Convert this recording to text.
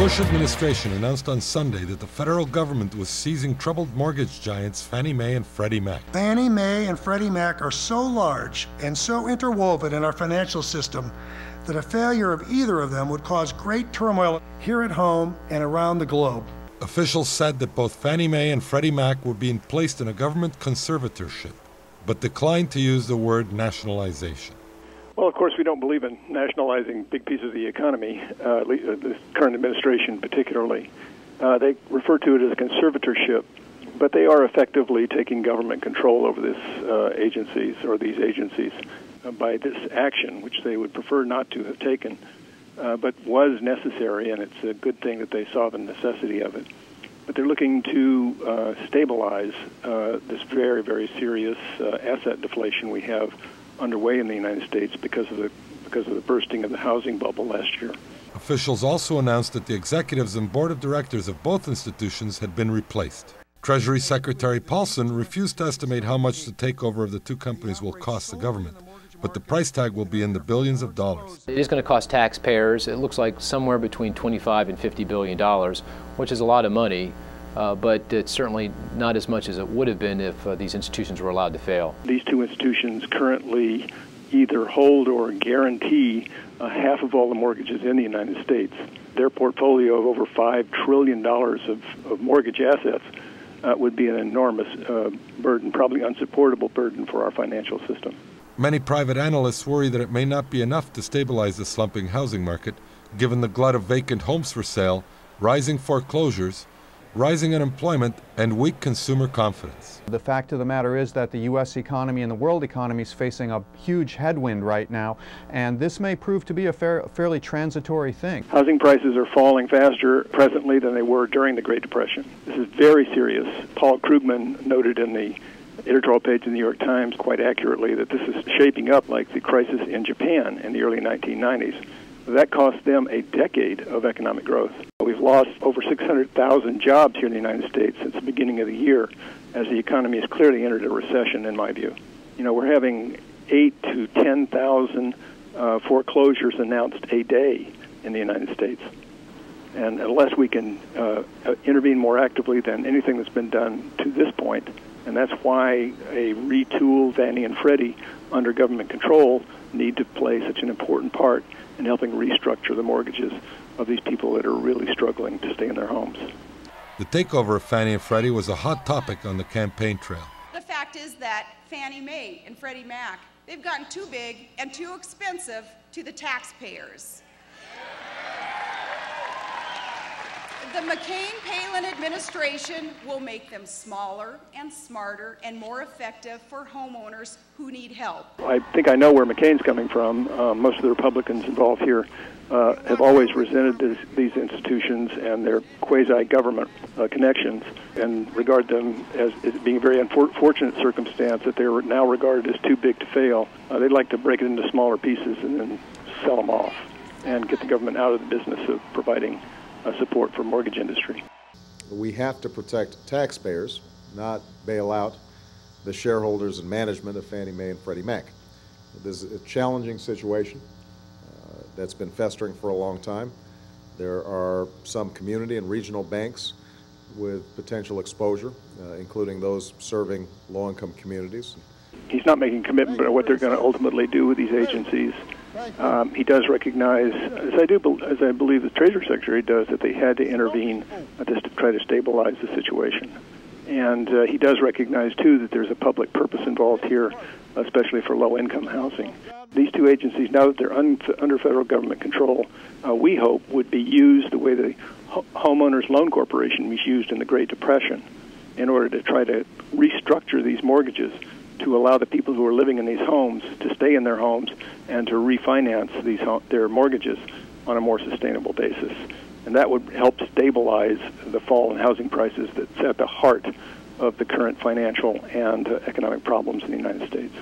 Bush administration announced on Sunday that the federal government was seizing troubled mortgage giants Fannie Mae and Freddie Mac. Fannie Mae and Freddie Mac are so large and so interwoven in our financial system that a failure of either of them would cause great turmoil here at home and around the globe. Officials said that both Fannie Mae and Freddie Mac were being placed in a government conservatorship, but declined to use the word nationalization. Well, of course, we don't believe in nationalizing big pieces of the economy, the current administration particularly. They refer to it as a conservatorship, but they are effectively taking government control over these agencies by this action, which they would prefer not to have taken, but was necessary, and it's a good thing that they saw the necessity of it. But they're looking to stabilize this very, very serious asset deflation we have underway in the United States because of the bursting of the housing bubble last year. Officials also announced that the executives and board of directors of both institutions had been replaced. Treasury Secretary Paulson refused to estimate how much the takeover of the two companies will cost the government, but the price tag will be in the billions of dollars. It is going to cost taxpayers, it looks like somewhere between $25 and $50 billion, which is a lot of money. But it's certainly not as much as it would have been if these institutions were allowed to fail. These two institutions currently either hold or guarantee half of all the mortgages in the United States. Their portfolio of over $5 trillion of mortgage assets would be an enormous burden, probably unsupportable burden for our financial system. Many private analysts worry that it may not be enough to stabilize the slumping housing market, given the glut of vacant homes for sale, rising foreclosures, rising unemployment, and weak consumer confidence. The fact of the matter is that the U.S. economy and the world economy is facing a huge headwind right now, and this may prove to be a fairly transitory thing. Housing prices are falling faster presently than they were during the Great Depression. This is very serious. Paul Krugman noted in the editorial page in the New York Times quite accurately that this is shaping up like the crisis in Japan in the early 1990s. That cost them a decade of economic growth. We've lost over 600,000 jobs here in the United States since the beginning of the year, as the economy has clearly entered a recession, in my view. You know, we're having 8,000 to 10,000 foreclosures announced a day in the United States. And unless we can intervene more actively than anything that's been done to this point, and that's why a retooled Fannie and Freddie under government control need to play such an important part in helping restructure the mortgages of these people that are really struggling to stay in their homes. The takeover of Fannie and Freddie was a hot topic on the campaign trail. The fact is that Fannie Mae and Freddie Mac, they've gotten too big and too expensive to the taxpayers. The McCain-Palin administration will make them smaller and smarter and more effective for homeowners who need help. I think I know where McCain's coming from. Most of the Republicans involved here have always resented these institutions and their quasi-government connections and regard them as being a very unfortunate circumstance that they're now regarded as too big to fail. They'd like to break it into smaller pieces and then sell them off and get the government out of the business of providing support for mortgage industry. We have to protect taxpayers, not bail out the shareholders and management of Fannie Mae and Freddie Mac. This is a challenging situation that's been festering for a long time. There are some community and regional banks with potential exposure, including those serving low-income communities. He's not making a commitment about what they're going to ultimately do with these agencies. He does recognize, as I believe the Treasury Secretary does, that they had to intervene to try to stabilize the situation. And he does recognize, too, that there's a public purpose involved here, especially for low-income housing. These two agencies, now that they're under federal government control, we hope would be used the way the Homeowners Loan Corporation was used in the Great Depression in order to try to restructure these mortgages to allow the people who are living in these homes to stay in their homes and to refinance their mortgages on a more sustainable basis. And that would help stabilize the fall in housing prices that's at the heart of the current financial and economic problems in the United States.